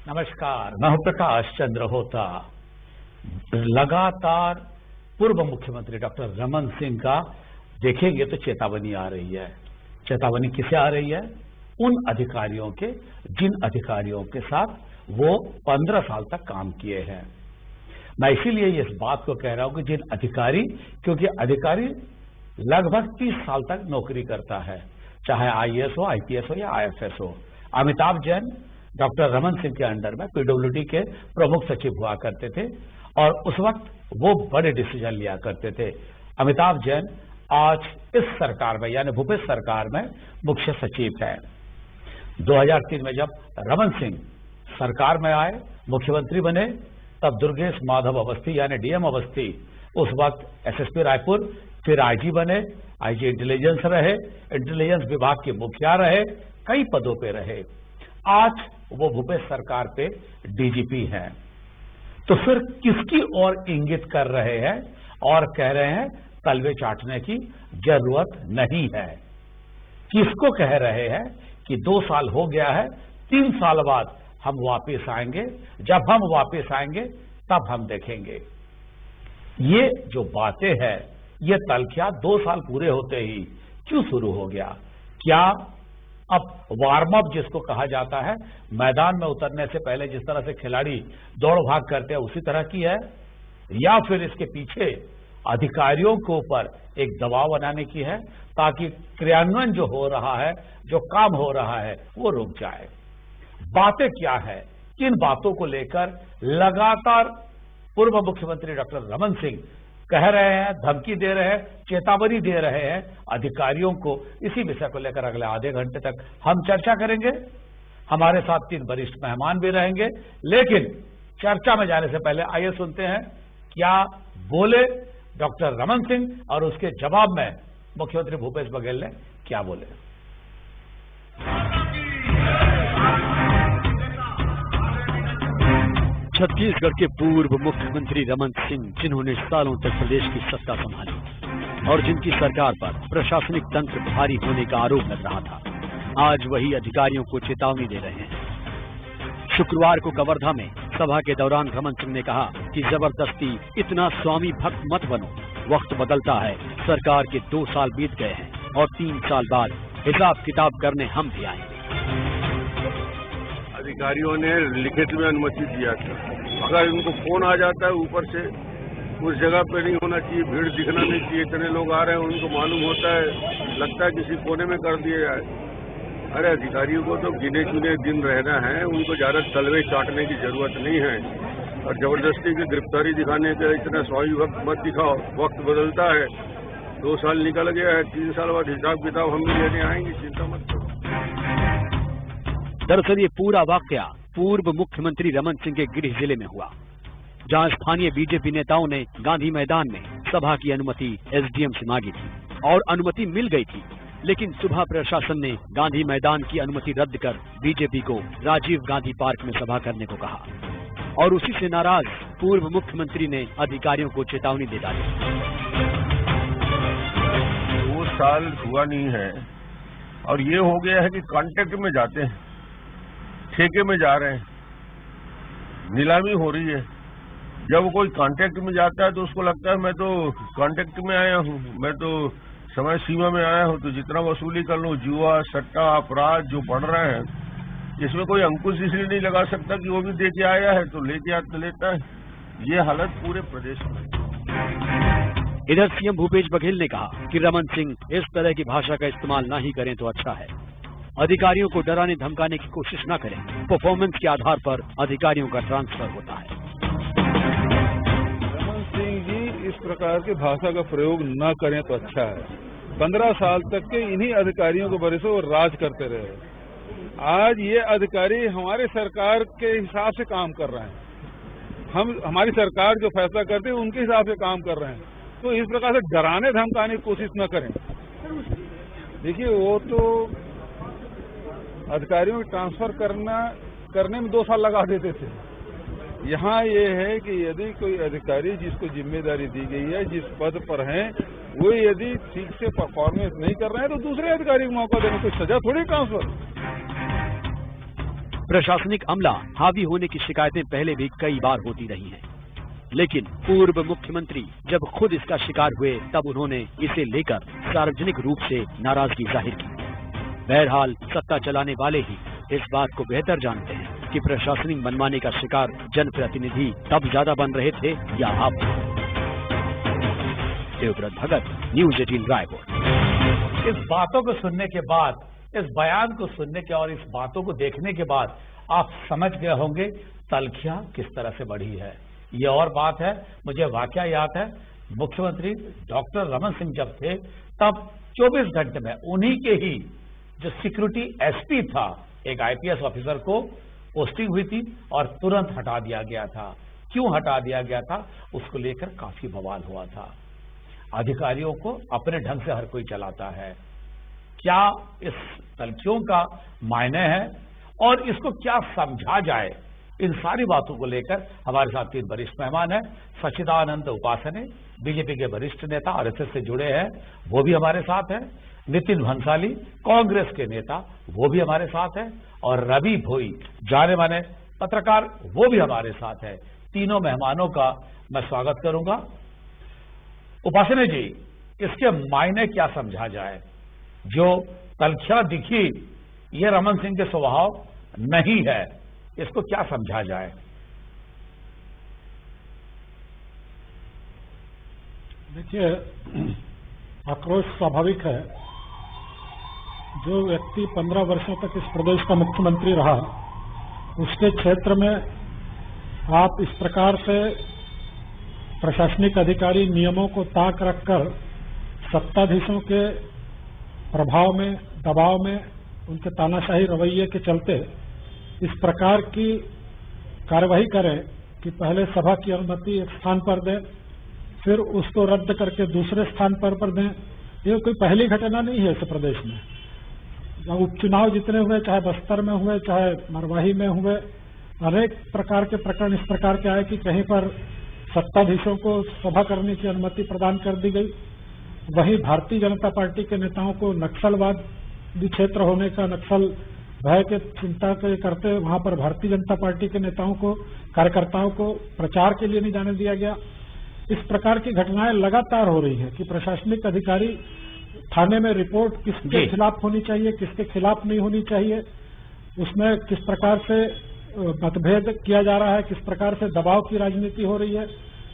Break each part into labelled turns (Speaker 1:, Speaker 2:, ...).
Speaker 1: नमस्कार, मैं हूं प्रकाश चंद्र होता। लगातार पूर्व मुख्यमंत्री डॉक्टर रमन सिंह का देखेंगे तो चेतावनी आ रही है। चेतावनी किसे आ रही है? उन अधिकारियों के, जिन अधिकारियों के साथ वो 15 साल तक काम किए हैं। मैं इसीलिए इस बात को कह रहा हूं कि जिन अधिकारी, क्योंकि अधिकारी लगभग 30 साल तक नौकरी करता है, चाहे आईएएस हो, आईपीएस हो या आईएफएस हो। अमिताभ जैन डॉक्टर रमन सिंह के अंडर में पीडब्ल्यूडी के प्रमुख सचिव हुआ करते थे और उस वक्त वो बड़े डिसीजन लिया करते थे। अमिताभ जैन आज इस सरकार में, यानी भूपेश सरकार में मुख्य सचिव है। 2003 में जब रमन सिंह सरकार में आए, मुख्यमंत्री बने, तब दुर्गेश माधव अवस्थी यानी डीएम अवस्थी उस वक्त एसएसपी रायपुर, फिर आईजी बने, आईजी इंटेलिजेंस रहे, इंटेलिजेंस विभाग के मुखिया रहे, कई पदों पे रहे। आज वो भूपेश सरकार पे डीजीपी हैं। तो फिर किसकी ओर इंगित कर रहे हैं और कह रहे हैं तलवे चाटने की जरूरत नहीं है? किसको कह रहे हैं कि 2 साल हो गया है, 3 साल बाद हम वापस आएंगे, जब हम वापस आएंगे तब हम देखेंगे। ये जो बातें हैं, ये तलखिया 2 साल पूरे होते ही क्यों शुरू हो गया? क्या अब वार्म अप जिसको कहा जाता है, मैदान में उतरने से पहले जिस तरह से खिलाड़ी दौड़ भाग करते हैं उसी तरह की है, या फिर इसके पीछे अधिकारियों के ऊपर एक दबाव बनाने की है ताकि क्रियान्वयन जो हो रहा है, जो काम हो रहा है, वो रुक जाए? बातें क्या है? किन बातों को लेकर लगातार पूर्व मुख्यमंत्री डॉक्टर रमन सिंह कह रहे हैं, धमकी दे रहे हैं, चेतावनी दे रहे हैं अधिकारियों को? इसी विषय को लेकर अगले आधे घंटे तक हम चर्चा करेंगे। हमारे साथ 3 वरिष्ठ मेहमान भी रहेंगे, लेकिन चर्चा में जाने से पहले आइए सुनते हैं क्या बोले डॉक्टर रमन सिंह और उसके जवाब में मुख्यमंत्री भूपेश बघेल ने क्या बोले।
Speaker 2: छत्तीसगढ़ के पूर्व मुख्यमंत्री रमन सिंह, जिन्होंने सालों तक प्रदेश की सत्ता संभाली और जिनकी सरकार पर प्रशासनिक तंत्र भारी होने का आरोप लग रहा था, आज वही अधिकारियों को चेतावनी दे रहे हैं। शुक्रवार को कवर्धा में सभा के दौरान रमन सिंह ने कहा कि जबरदस्ती इतना स्वामी भक्त मत बनो, वक्त बदलता है, सरकार के 2 साल बीत गए हैं और 3 साल बाद हिसाब किताब करने हम भी आएंगे।
Speaker 3: अधिकारियों ने लिखित में अनुमति दिया था, अगर उनको फोन आ जाता है ऊपर से, उस जगह पे नहीं होना चाहिए, भीड़ दिखना नहीं चाहिए, इतने लोग आ रहे हैं, उनको मालूम होता है, लगता है किसी कोने में कर दिया जाए। अरे अधिकारियों को तो गिने चुने दिन रहना है, उनको ज्यादा तलवे चाटने की जरूरत नहीं है और जबरदस्ती की गिरफ्तारी दिखाने का इतना स्वामी वक्त मत दिखाओ। वक्त बदलता है, 2 साल निकल गया है, 3 साल बाद हिसाब किताब हम भी लेने आएंगे, चिंता मत करो।
Speaker 2: दरअसल ये पूरा वाकया पूर्व मुख्यमंत्री रमन सिंह के गृह जिले में हुआ, जहां स्थानीय बीजेपी नेताओं ने गांधी मैदान में सभा की अनुमति एसडीएम से मांगी थी और अनुमति मिल गई थी, लेकिन सुबह प्रशासन ने गांधी मैदान की अनुमति रद्द कर बीजेपी को राजीव गांधी पार्क में सभा करने को कहा और उसी से नाराज पूर्व मुख्यमंत्री ने अधिकारियों को चेतावनी दे डाली।
Speaker 3: 2 साल हुआ नहीं है और ये हो गया है कि कॉन्ट्रैक्ट में जाते हैं, ठेके में जा रहे हैं, नीलामी हो रही है। जब कोई कॉन्ट्रैक्ट में जाता है तो उसको लगता है मैं तो कॉन्ट्रैक्ट में आया हूँ, मैं तो समय सीमा में आया हूँ, तो जितना वसूली कर लूँ। जुआ, सट्टा, अपराध जो बढ़ रहे हैं, इसमें कोई अंकुश इसलिए नहीं लगा सकता कि वो भी दे के आया है तो लेके लेता है। ये हालत पूरे प्रदेश में।
Speaker 2: इधर सीएम भूपेश बघेल ने कहा कि रमन सिंह इस तरह की भाषा का इस्तेमाल ना ही करें तो अच्छा है। अधिकारियों को डराने धमकाने की कोशिश न करें, परफॉर्मेंस के आधार पर अधिकारियों का ट्रांसफर होता है।
Speaker 4: रमन सिंह जी इस प्रकार की भाषा का प्रयोग न करें तो अच्छा है। 15 साल तक के इन्हीं अधिकारियों के भरोसे वो राज करते रहे। आज ये अधिकारी हमारे सरकार के हिसाब से काम कर रहे हैं, हमारी सरकार जो फैसला करती है उनके हिसाब से काम कर रहे हैं, तो इस प्रकार से डराने धमकाने की कोशिश न करें। देखिए, वो तो अधिकारियों को ट्रांसफर करने में 2 साल लगा देते थे। यहाँ ये है कि यदि कोई अधिकारी जिसको जिम्मेदारी दी गई है, जिस पद पर हैं, वो यदि ठीक से परफॉर्मेंस नहीं कर रहे हैं तो दूसरे अधिकारी को मौका देने, कोई सजा थोड़ी ट्रांसफर।
Speaker 2: प्रशासनिक अमला हावी होने की शिकायतें पहले भी कई बार होती रही हैं, लेकिन पूर्व मुख्यमंत्री जब खुद इसका शिकार हुए तब उन्होंने इसे लेकर सार्वजनिक रूप से नाराजगी जाहिर की। बहरहाल सत्ता चलाने वाले ही इस बात को बेहतर जानते हैं कि प्रशासनिक मनमाने का शिकार जनप्रतिनिधि तब ज्यादा बन रहे थे या अब। देवव्रत भगत, न्यूज़ 18 रायपुर।
Speaker 1: इस बातों को सुनने के बाद, इस बयान को सुनने के और इस बातों को देखने के बाद आप समझ गए होंगे तलखियां किस तरह से बढ़ी है। ये और बात है, मुझे वाकया याद है, मुख्यमंत्री डॉक्टर रमन सिंह जब थे तब 24 घंटे में उन्हीं के ही जो सिक्योरिटी एसपी था, एक आईपीएस ऑफिसर को पोस्टिंग हुई थी और तुरंत हटा दिया गया था। क्यों हटा दिया गया था, उसको लेकर काफी बवाल हुआ था। अधिकारियों को अपने ढंग से हर कोई चलाता है। क्या इस तलखियों का मायने है और इसको क्या समझा जाए, इन सारी बातों को लेकर हमारे साथ 3 वरिष्ठ मेहमान हैं। सच्चिदानंद उपासने, बीजेपी के वरिष्ठ नेता आरएसएस से जुड़े हैं, वो भी हमारे साथ हैं। नितिन भंसाली, कांग्रेस के नेता, वो भी हमारे साथ हैं। और रवि भोई, जाने माने पत्रकार, वो भी हमारे साथ है। तीनों मेहमानों का मैं स्वागत करूंगा। उपासने जी, इसके मायने क्या समझा जाए? जो तलखियां दिखी, ये रमन सिंह के स्वभाव नहीं है, इसको क्या समझा जाए?
Speaker 5: देखिए, आक्रोश स्वाभाविक है। जो व्यक्ति 15 वर्षों तक इस प्रदेश का मुख्यमंत्री रहा, उसके क्षेत्र में आप इस प्रकार से प्रशासनिक अधिकारी नियमों को ताक रखकर सत्ताधीशों के प्रभाव में, दबाव में, उनके तानाशाही रवैये के चलते इस प्रकार की कार्यवाही करें कि पहले सभा की अनुमति एक स्थान पर दें, फिर उसको रद्द करके दूसरे स्थान पर दें। ये कोई पहली घटना नहीं है इस प्रदेश में। उपचुनाव जितने हुए, चाहे बस्तर में हुए, चाहे मरवाही में हुए, अनेक प्रकार के प्रकरण इस प्रकार के आए कि कहीं पर सत्ताधीशों को सभा करने की अनुमति प्रदान कर दी गई। वहीं भारतीय जनता पार्टी के नेताओं को नक्सलवादी क्षेत्र होने का, नक्सल भय के चिंता के करते वहां पर भारतीय जनता पार्टी के नेताओं को, कार्यकर्ताओं को प्रचार के लिए नहीं जाने दिया गया। इस प्रकार की घटनाएं लगातार हो रही हैं कि प्रशासनिक अधिकारी थाने में रिपोर्ट किसके खिलाफ होनी चाहिए, किसके खिलाफ नहीं होनी चाहिए, उसमें किस प्रकार से मतभेद किया जा रहा है, किस प्रकार से दबाव की राजनीति हो रही है।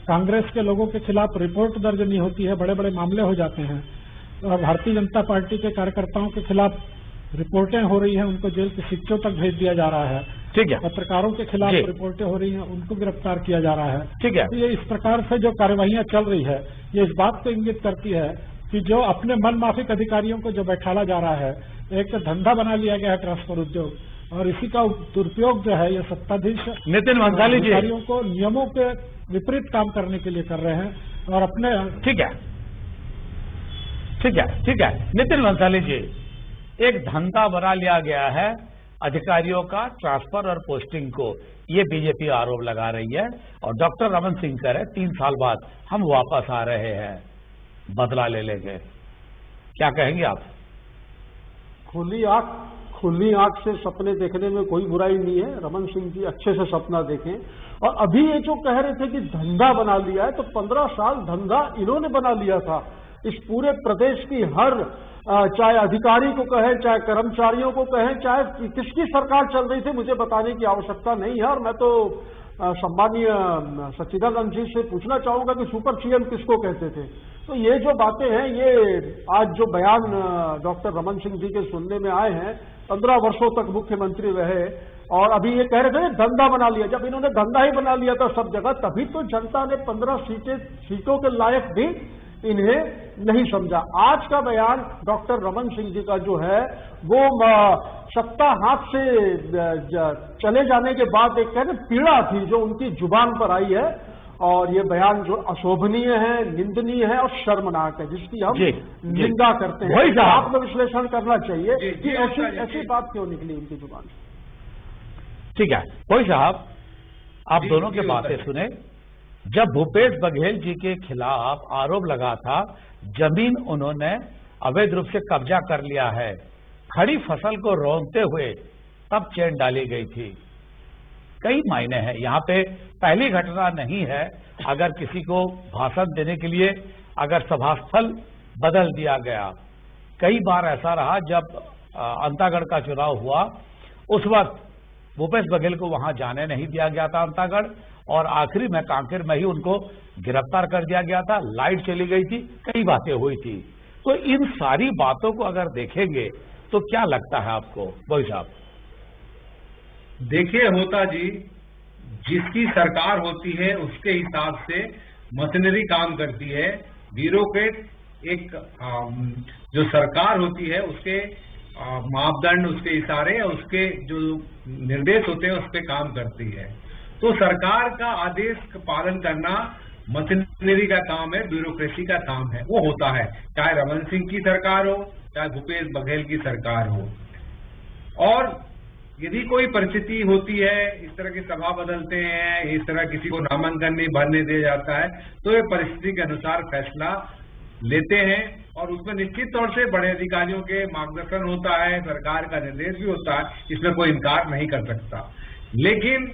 Speaker 5: कांग्रेस के लोगों के खिलाफ रिपोर्ट दर्ज नहीं होती है, बड़े बड़े मामले हो जाते हैं। और भारतीय जनता पार्टी के कार्यकर्ताओं के खिलाफ रिपोर्टें हो रही हैं, उनको जेल के सिक्कों तक भेज दिया जा रहा है।
Speaker 1: ठीक है।
Speaker 5: पत्रकारों के खिलाफ रिपोर्टें हो रही हैं, उनको गिरफ्तार किया जा रहा है।
Speaker 1: ठीक है।
Speaker 5: तो ये इस प्रकार से जो कार्यवाहियां चल रही है, ये इस बात को इंगित करती है कि जो अपने मन माफिक अधिकारियों को जो बैठाला जा रहा है, एक धंधा बना लिया गया है ट्रांसफर उद्योग, और इसी का दुरुपयोग जो है ये सत्ताधीश
Speaker 1: नितिन भंसाली जी
Speaker 5: अधिकारियों को नियमों के विपरीत काम करने के लिए कर रहे हैं और अपने।
Speaker 1: ठीक है, ठीक है, ठीक है। नितिन भंसाली जी, एक धंधा बना लिया गया है अधिकारियों का ट्रांसफर और पोस्टिंग को, ये बीजेपी आरोप लगा रही है। और डॉक्टर रमन सिंह कह रहे 3 साल बाद हम वापस आ रहे हैं, बदला ले लेंगे। क्या कहेंगे आप?
Speaker 6: खुली आंख से सपने देखने में कोई बुराई नहीं है। रमन सिंह जी अच्छे से सपना देखें। और अभी ये जो कह रहे थे कि धंधा बना लिया है, तो 15 साल धंधा इन्होंने बना लिया था। इस पूरे प्रदेश की हर, चाहे अधिकारी को कहें, चाहे कर्मचारियों को कहें, चाहे किसकी सरकार चल रही थी, मुझे बताने की आवश्यकता नहीं है। और मैं तो सम्मानीय सच्चिदानंद जी से पूछना चाहूंगा कि सुपर सीएम किसको कहते थे। तो ये जो बातें हैं, ये आज जो बयान डॉक्टर रमन सिंह जी के सुनने में आए हैं, 15 वर्षों तक मुख्यमंत्री रहे और अभी ये कह रहे थे धंधा बना लिया। जब इन्होंने धंधा ही बना लिया था सब जगह, तभी तो जनता ने 15 सीटों के लायक भी इन्हें नहीं समझा। आज का बयान डॉक्टर रमन सिंह जी का जो है, वो सत्ता हाथ से चले जाने के बाद एक कहते पीड़ा थी जो उनकी जुबान पर आई है। और ये बयान जो अशोभनीय है, निंदनीय है और शर्मनाक है, जिसकी हम निंदा करते हैं। आत्मविश्लेषण करना चाहिए कि ऐसी बात क्यों निकली उनकी जुबान से।
Speaker 1: ठीक है, कोई साहब, आप दोनों की बातें सुने। जब भूपेश बघेल जी के खिलाफ आरोप लगा था, जमीन उन्होंने अवैध रूप से कब्जा कर लिया है, खड़ी फसल को रौंदते हुए तब चेन डाली गई थी। कई मायने हैं यहाँ पे, पहली घटना नहीं है। अगर किसी को भाषण देने के लिए अगर सभास्थल बदल दिया गया, कई बार ऐसा रहा जब अंतागढ़ का चुनाव हुआ, उस वक्त भूपेश बघेल को वहां जाने नहीं दिया गया था अंतागढ़, और आखिरी में कांकेर में ही उनको गिरफ्तार कर दिया गया था, लाइट चली गई थी, कई बातें हुई थी। तो इन सारी बातों को अगर देखेंगे तो क्या लगता है आपको बोई साहब?
Speaker 7: देखिए होता जी, जिसकी सरकार होती है उसके हिसाब से मशीनरी काम करती है। ब्यूरोक्रेट एक जो सरकार होती है उसके मापदंड, उसके इशारे, उसके जो निर्देश होते हैं उस पर काम करती है। तो सरकार का आदेश का पालन करना मशीनरी का काम है, ब्यूरोक्रेसी का काम है, वो होता है, चाहे रमन सिंह की सरकार हो, चाहे भूपेश बघेल की सरकार हो। और यदि कोई परिस्थिति होती है, इस तरह की सभा बदलते हैं, इस तरह किसी को नामांकन नहीं भरने दिया जाता है, तो ये परिस्थिति के अनुसार फैसला लेते हैं और उसमें निश्चित तौर से बड़े अधिकारियों के मार्गदर्शन होता है, सरकार का निर्देश भी होता है, इसमें कोई इनकार नहीं कर सकता। लेकिन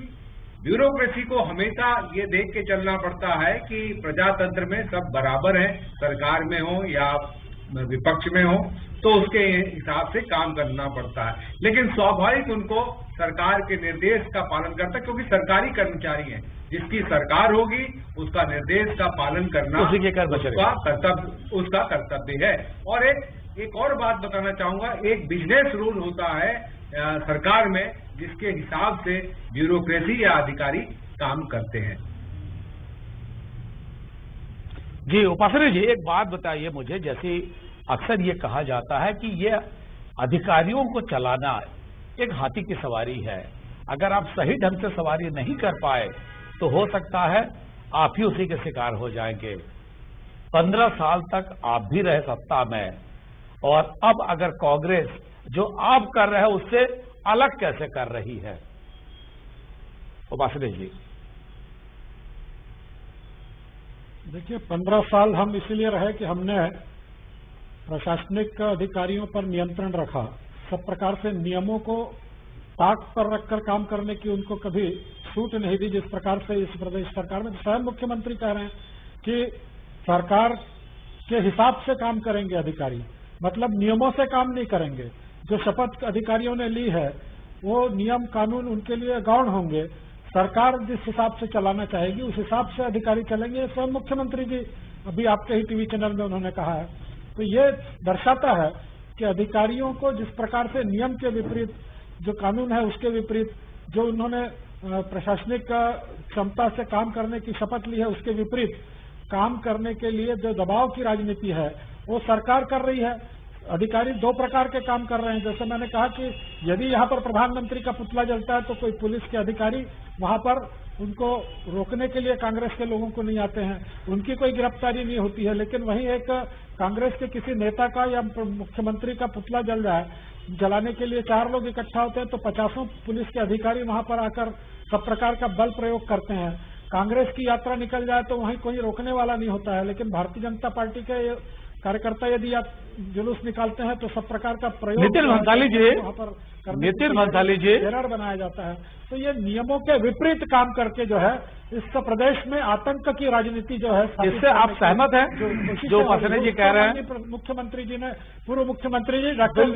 Speaker 7: ब्यूरोक्रेसी को हमेशा ये देख के चलना पड़ता है कि प्रजातंत्र में सब बराबर हैं, सरकार में हो या विपक्ष में हो, तो उसके हिसाब से काम करना पड़ता है। लेकिन स्वाभाविक उनको सरकार के निर्देश का पालन करता है, क्योंकि सरकारी कर्मचारी हैं। जिसकी सरकार होगी उसका निर्देश का पालन करना उसका कर्तव्य है। और एक और बात बताना चाहूंगा, एक बिजनेस रूल होता है सरकार में, जिसके हिसाब से ब्यूरोक्रेसी या अधिकारी काम करते हैं।
Speaker 1: जी उपासना जी, एक बात बताइए मुझे, जैसे अक्सर ये कहा जाता है कि ये अधिकारियों को चलाना एक हाथी की सवारी है, अगर आप सही ढंग से सवारी नहीं कर पाए तो हो सकता है आप ही उसी के शिकार हो जाएंगे। 15 साल तक आप भी रहे सत्ता में, और अब अगर कांग्रेस जो आप कर रहे हैं उससे अलग कैसे कर रही है? उपासना जी
Speaker 5: देखिए, 15 साल हम इसीलिए रहे कि हमने प्रशासनिक अधिकारियों पर नियंत्रण रखा, सब प्रकार से नियमों को ताक पर रखकर काम करने की उनको कभी छूट नहीं दी। जिस प्रकार से इस प्रदेश सरकार में स्वयं मुख्यमंत्री कह रहे हैं कि सरकार के हिसाब से काम करेंगे अधिकारी, मतलब नियमों से काम नहीं करेंगे। जो शपथ अधिकारियों ने ली है वो नियम कानून उनके लिए गौण होंगे, सरकार जिस हिसाब से चलाना चाहेगी उस हिसाब से अधिकारी चलेंगे। स्वयं मुख्यमंत्री जी अभी आपके ही टीवी चैनल में उन्होंने कहा है। तो ये दर्शाता है कि अधिकारियों को जिस प्रकार से नियम के विपरीत, जो कानून है उसके विपरीत, जो उन्होंने प्रशासनिक क्षमता से काम करने की शपथ ली है उसके विपरीत काम करने के लिए जो दबाव की राजनीति है वो सरकार कर रही है। अधिकारी दो प्रकार के काम कर रहे हैं। जैसे मैंने कहा कि यदि यहाँ पर प्रधानमंत्री का पुतला जलता है तो कोई पुलिस के अधिकारी वहां पर उनको रोकने के लिए कांग्रेस के लोगों को नहीं आते हैं, उनकी कोई गिरफ्तारी नहीं होती है। लेकिन वहीं एक कांग्रेस के किसी नेता का या मुख्यमंत्री का पुतला जल रहा है, जलाने के लिए 4 लोग इकट्ठा होते हैं तो 50 पुलिस के अधिकारी वहां पर आकर सब प्रकार का बल प्रयोग करते हैं। कांग्रेस की यात्रा निकल जाए तो वहीं कोई रोकने वाला नहीं होता है। लेकिन भारतीय जनता पार्टी के कार्यकर्ता यदि आप जुलूस निकालते हैं तो सब प्रकार का प्रयोग
Speaker 1: नितिन भंसाली जी,
Speaker 5: नितिन भंसाली जी एरर बनाया जाता है। तो ये नियमों के विपरीत काम करके जो है इस प्रदेश में आतंक की राजनीति जो है,
Speaker 1: इससे आप सहमत हैं जो उपासना जी कह रहे हैं?
Speaker 5: मुख्यमंत्री जी ने, पूर्व मुख्यमंत्री जी डॉक्टर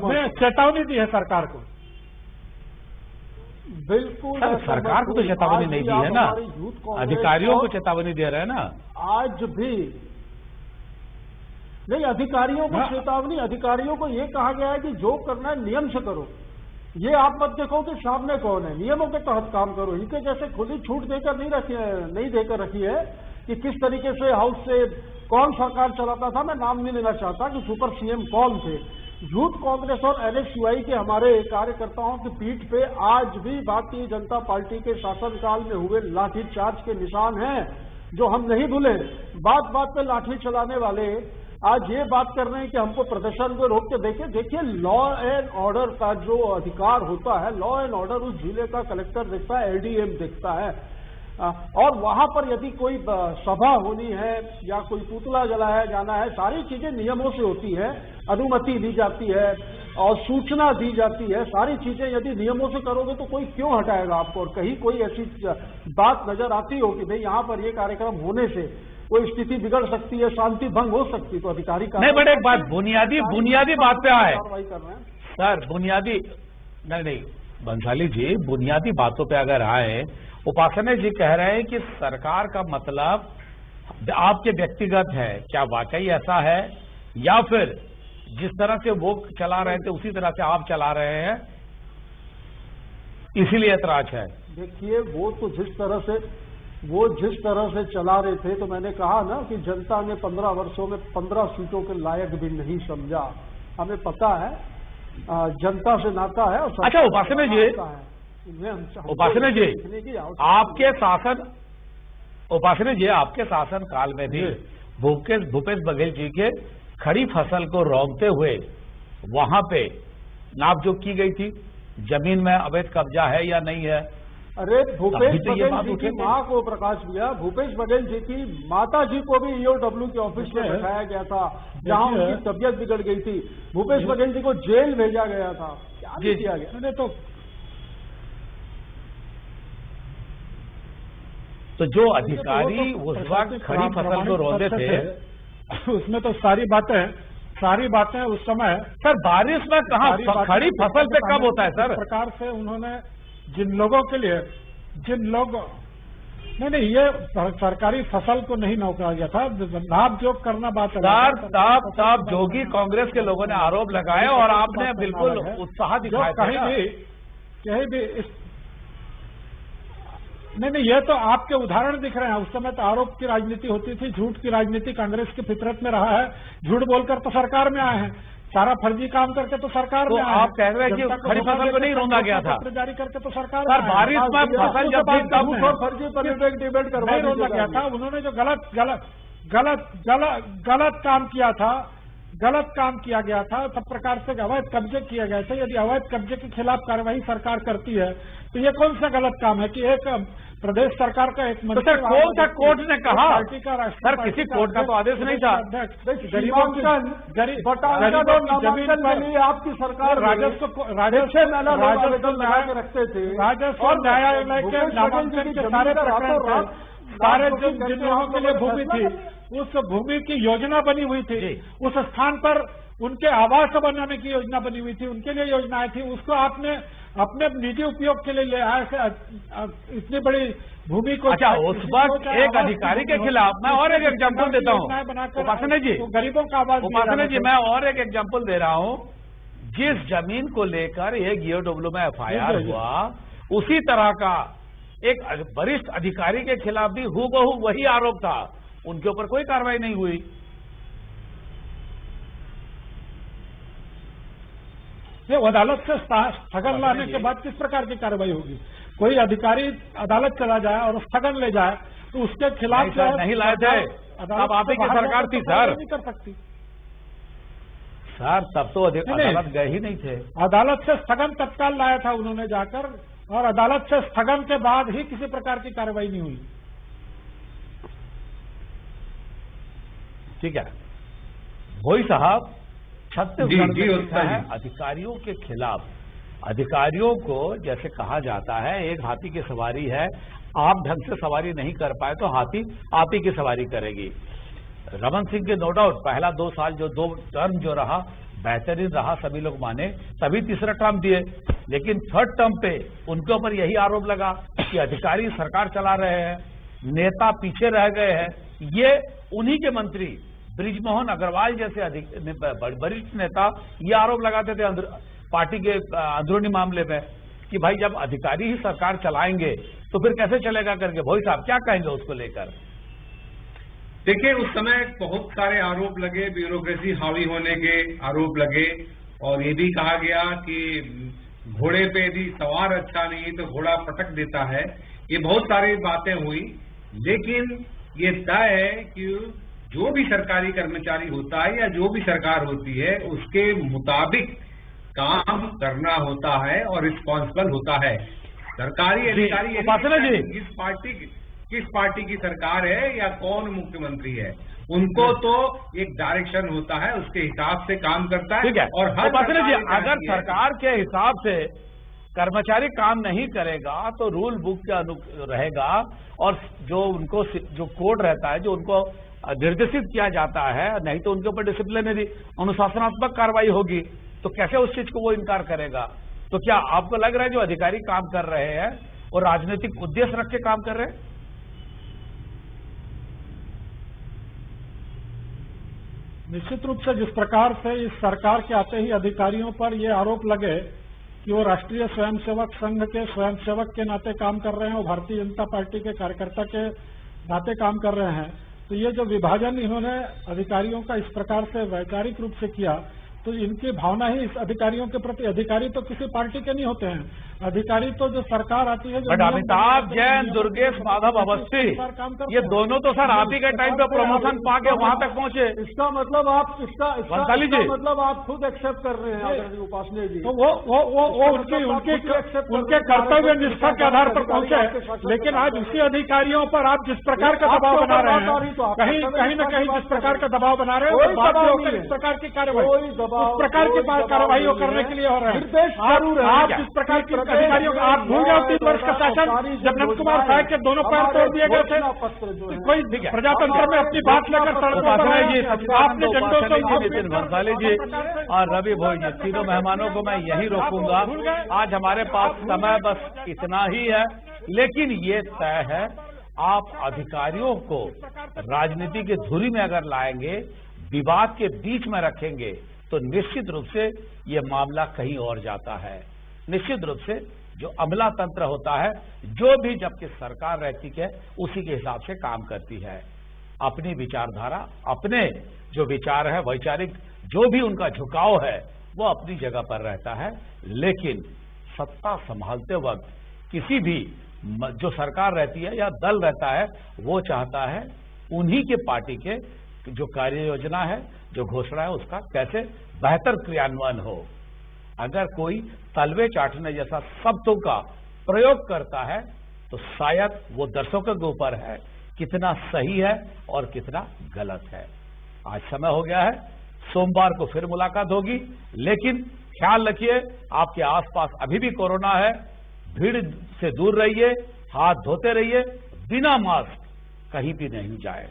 Speaker 5: ने चेतावनी दी है सरकार को।
Speaker 6: बिल्कुल
Speaker 1: सरकार को तो चेतावनी नहीं दी है ना, अधिकारियों को चेतावनी दे रहे हैं ना।
Speaker 6: आज भी नहीं, अधिकारियों को चेतावनी, अधिकारियों को ये कहा गया है कि जो करना है नियम से करो। ये आप मत देखो कि सामने कौन है, नियमों के तहत काम करो। इनके जैसे खुली छूट देकर नहीं देकर रखी है कि किस तरीके से हाउस से कौन सरकार चलाता था। मैं नाम नहीं लेना चाहता कि सुपर सीएम कौन थे। यूथ कांग्रेस और एनएसयूआई के हमारे कार्यकर्ताओं की पीठ पे आज भी भारतीय जनता पार्टी के शासनकाल में हुए लाठीचार्ज के निशान हैं, जो हम नहीं भूले। बात बात पे लाठी चलाने वाले आज ये बात कर रहे हैं कि हमको प्रदर्शन को रोक के देखिए लॉ एंड ऑर्डर का जो अधिकार होता है, लॉ एंड ऑर्डर उस जिले का कलेक्टर देखता है, एडीएम देखता है। और वहां पर यदि कोई सभा होनी है या कोई पुतला जलाया जाना है, सारी चीजें नियमों से होती है, अनुमति दी जाती है, और सूचना दी जाती है, सारी चीजें यदि नियमों से करोगे तो कोई क्यों हटाएगा आपको। और कहीं कोई ऐसी बात नजर आती हो कि भाई यहाँ पर ये कार्यक्रम होने से कोई स्थिति बिगड़ सकती है, शांति भंग हो सकती, तो अधिकारी
Speaker 1: नहीं, बट एक बात बुनियादी बात पे आए
Speaker 6: कार्रवाई कर रहे हैं
Speaker 1: सर, बुनियादी नहीं बंसाली जी, बुनियादी बातों पे अगर आए, उपासना जी कह रहे हैं कि सरकार का मतलब आपके व्यक्तिगत है, क्या वाकई ऐसा है या फिर जिस तरह से वो चला रहे थे उसी तरह से आप चला रहे हैं, इसीलिए ऐतराज है?
Speaker 6: देखिए, वो जिस तरह से चला रहे थे, तो मैंने कहा ना कि जनता ने 15 वर्षों में 15 सीटों के लायक भी नहीं समझा। हमें पता है जनता से नाता है। और
Speaker 1: अच्छा उपासना जी, आपके शासन काल में भी भूपेश बघेल जी के खड़ी फसल को रोकते हुए वहां पे नापजोख की गई थी, जमीन में अवैध कब्जा है या नहीं है।
Speaker 6: अरे भूपेश बघेल जी की मां को प्रकाश दिया, भूपेश बघेल जी की माता जी को भी ईओडब्ल्यू के ऑफिस में बैठाया गया था, जहां उनकी तबियत बिगड़ गई थी। भूपेश बघेल जी को जेल भेजा गया था, क्या किया गया?
Speaker 1: तो जो अधिकारी उस वक्त खड़ी फसल को रोकते थे,
Speaker 5: उसमें तो सारी बातें उस समय
Speaker 1: सर बारिश में कहाँ खड़ी फसल पे कब होता है सर?
Speaker 5: इस प्रकार से उन्होंने जिन लोगों के लिए नहीं ये सरकारी फसल को नहीं नौका गया था, नाप जोक करना बात है।
Speaker 1: तब जोगी कांग्रेस के लोगों ने आरोप लगाए और आपने बिल्कुल उत्साह दिखाया।
Speaker 5: कहीं भी नहीं, ये तो आपके उदाहरण दिख रहे हैं। उस समय तो आरोप की राजनीति होती थी, झूठ की राजनीति कांग्रेस की फितरत में रहा है। झूठ बोलकर तो सरकार में आए हैं, सारा फर्जी काम करके तो सरकार में आए हैं।
Speaker 1: आप कह रहे हैं कि खड़ी फसल को नहीं रोका गया था,
Speaker 5: जारी करके तो सरकार
Speaker 1: सर बारिश में फसल जब भी तब
Speaker 6: फर्जी पर डिबेट करवा
Speaker 5: रोका गया था। उन्होंने जो गलत काम किया था, गलत काम किया गया था, सब प्रकार से अवैध कब्जे किए गए थे। यदि अवैध कब्जे के खिलाफ कार्रवाई सरकार करती है तो ये कौन सा गलत काम है कि एक प्रदेश सरकार का एक मंत्री,
Speaker 1: तो कौन सा कोर्ट ने कहा? सर किसी कोर्ट का तो आदेश नहीं था।
Speaker 5: गरीबों की जमीन पर
Speaker 6: आपकी सरकार
Speaker 5: राजस्व
Speaker 6: रखते थे,
Speaker 5: राजस्व न्यायालय के नामांकन के सारे प्रकरण, सारे जिन लोगों के लिए भूमि थी उस भूमि की योजना बनी हुई थी, उस स्थान पर उनके आवास बनाने की योजना बनी हुई थी, उनके लिए योजनाएं थी, उसको आपने अपने निजी उपयोग के लिए ले आए। इतनी बड़ी भूमि को
Speaker 1: अच्छा उस वक्त एक अधिकारी के खिलाफ मैं और एक एग्जाम्पल देता हूँ उपासना जी,
Speaker 5: गरीबों का आवाज।
Speaker 1: उपासना जी मैं और एक एग्जाम्पल दे रहा हूँ। जिस जमीन को लेकर एक ईओडब्ल्यू में एफआईआर हुआ, उसी तरह का एक वरिष्ठ अधिकारी के खिलाफ भी हूबहू वही आरोप था, उनके ऊपर कोई कार्रवाई नहीं हुई।
Speaker 5: ये अदालत से स्थगन लाने के बाद किस प्रकार की कार्रवाई होगी? कोई अधिकारी अदालत चला जाए और स्थगन ले जाए तो उसके खिलाफ
Speaker 1: नहीं लाए थे, तब आप ही की सरकार थी सर।
Speaker 5: नहीं कर सकती
Speaker 1: सर, तब तो अदालत गए ही नहीं थे।
Speaker 5: अदालत से स्थगन तत्काल लाया था उन्होंने जाकर, और अदालत से स्थगन के बाद ही किसी प्रकार की कार्रवाई नहीं हुई।
Speaker 1: ठीक है वही साहब, छत्तीसगढ़ में लिखा है अधिकारियों के खिलाफ, अधिकारियों को जैसे कहा जाता है एक हाथी की सवारी है, आप ढंग से सवारी नहीं कर पाए तो हाथी आप ही की सवारी करेगी। रमन सिंह के नो डाउट पहला 2 साल जो 2 टर्म जो रहा बेहतरीन रहा, सभी लोग माने, तभी तीसरा टर्म दिए। लेकिन 3rd टर्म पे उनके ऊपर यही आरोप लगा कि अधिकारी सरकार चला रहे हैं, नेता पीछे रह गए हैं। ये उन्हीं के मंत्री बृजमोहन अग्रवाल जैसे वरिष्ठ नेता ये आरोप लगाते थे पार्टी के अंदरूनी मामले में कि भाई जब अधिकारी ही सरकार चलाएंगे तो फिर कैसे चलेगा करके। भाई साहब क्या कहेंगे उसको लेकर?
Speaker 7: देखिए उस समय बहुत सारे आरोप लगे, ब्यूरोक्रेसी हावी होने के आरोप लगे, और ये भी कहा गया कि घोड़े पे यदि सवार अच्छा नहीं तो घोड़ा पटक देता है। ये बहुत सारी बातें हुई, लेकिन ये तय है कि जो भी सरकारी कर्मचारी होता है या जो भी सरकार होती है उसके मुताबिक काम करना होता है और रिस्पॉन्सिबल होता है। सरकारी अधिकारी
Speaker 1: उपासना जी,
Speaker 7: जिस पार्टी किस पार्टी की सरकार है या कौन मुख्यमंत्री है। उनको तो एक डायरेक्शन होता है, उसके हिसाब से काम करता है।
Speaker 1: ठीक है,
Speaker 7: और हर
Speaker 1: अगर सरकार के हिसाब से कर्मचारी काम नहीं करेगा तो रूल बुक के रहेगा, और जो उनको जो कोड रहता है, जो उनको निर्देशित किया जाता है, नहीं तो उनके ऊपर डिसिप्लिनरी अनुशासनात्मक कार्रवाई होगी। तो कैसे उस चीज को वो इनकार करेगा? तो क्या आपको लग रहा है जो अधिकारी काम कर रहे हैं वो राजनीतिक उद्देश्य रख के काम कर रहे हैं?
Speaker 5: निश्चित रूप से जिस प्रकार से इस सरकार के आते ही अधिकारियों पर ये आरोप लगे कि वो राष्ट्रीय स्वयंसेवक संघ के स्वयंसेवक के नाते काम कर रहे हैं और भारतीय जनता पार्टी के कार्यकर्ता के नाते काम कर रहे हैं, तो ये जो विभाजन इन्होंने अधिकारियों का इस प्रकार से वैचारिक रूप से किया, तो इनकी भावना ही इस अधिकारियों के प्रति, अधिकारी तो किसी पार्टी के नहीं होते हैं, अधिकारी तो जो सरकार आती है।
Speaker 1: बट अमिताभ जैन, दुर्गेश माधव अवस्थी, ये दोनों तो सर आप ही के टाइम पे प्रमोशन पाके वहां तक पहुंचे।
Speaker 6: इसका मतलब आप मतलब आप खुद एक्सेप्ट कर रहे हैं उपासने जी।
Speaker 5: तो वो उनके कर्तव्य निष्ठा के आधार पर पहुंचे, लेकिन आज उसी अधिकारियों पर आप जिस प्रकार का दबाव बना रहे हैं, कहीं न कहीं जिस प्रकार का दबाव बना रहे हैं, इस प्रकार की कार्रवाई, उस प्रकार की कार्रवाई करने के लिए हो रहे हैं। आप जिस प्रकार की अधिकारियों को आप भूल जाओ 3 वर्ष का शासन, जब नंद कुमार साहब के दोनों पैर तोड़ दिए गए थे, कोई प्रजातंत्र में अपनी बात लेकर सड़कों पर आपने झंडों से
Speaker 1: नितिन भंसाली जी और रवि भोई जी, तीनों मेहमानों को मैं यही रोकूंगा। आज हमारे पास समय बस इतना ही है, लेकिन ये तय है आप अधिकारियों को राजनीति की धुरी में अगर लाएंगे, विवाद के बीच में रखेंगे, तो निश्चित रूप से ये मामला कहीं और जाता है। निश्चित रूप से जो अमला तंत्र होता है, जो भी जबकि सरकार रहती है उसी के हिसाब से काम करती है। अपनी विचारधारा, अपने जो विचार है, वैचारिक जो भी उनका झुकाव है, वो अपनी जगह पर रहता है। लेकिन सत्ता संभालते वक्त किसी भी जो सरकार रहती है या दल रहता है, वो चाहता है उन्हीं के पार्टी के जो कार्य योजना है, जो घोषणा है, उसका कैसे बेहतर क्रियान्वयन हो। अगर कोई तलवे चाटने जैसा शब्दों का प्रयोग करता है तो शायद वो दर्शकों के ऊपर है कितना सही है और कितना गलत है। आज समय हो गया है, सोमवार को फिर मुलाकात होगी, लेकिन ख्याल रखिए आपके आसपास अभी भी कोरोना है, भीड़ से दूर रहिए, हाथ धोते रहिए, बिना मास्क कहीं भी नहीं जाए।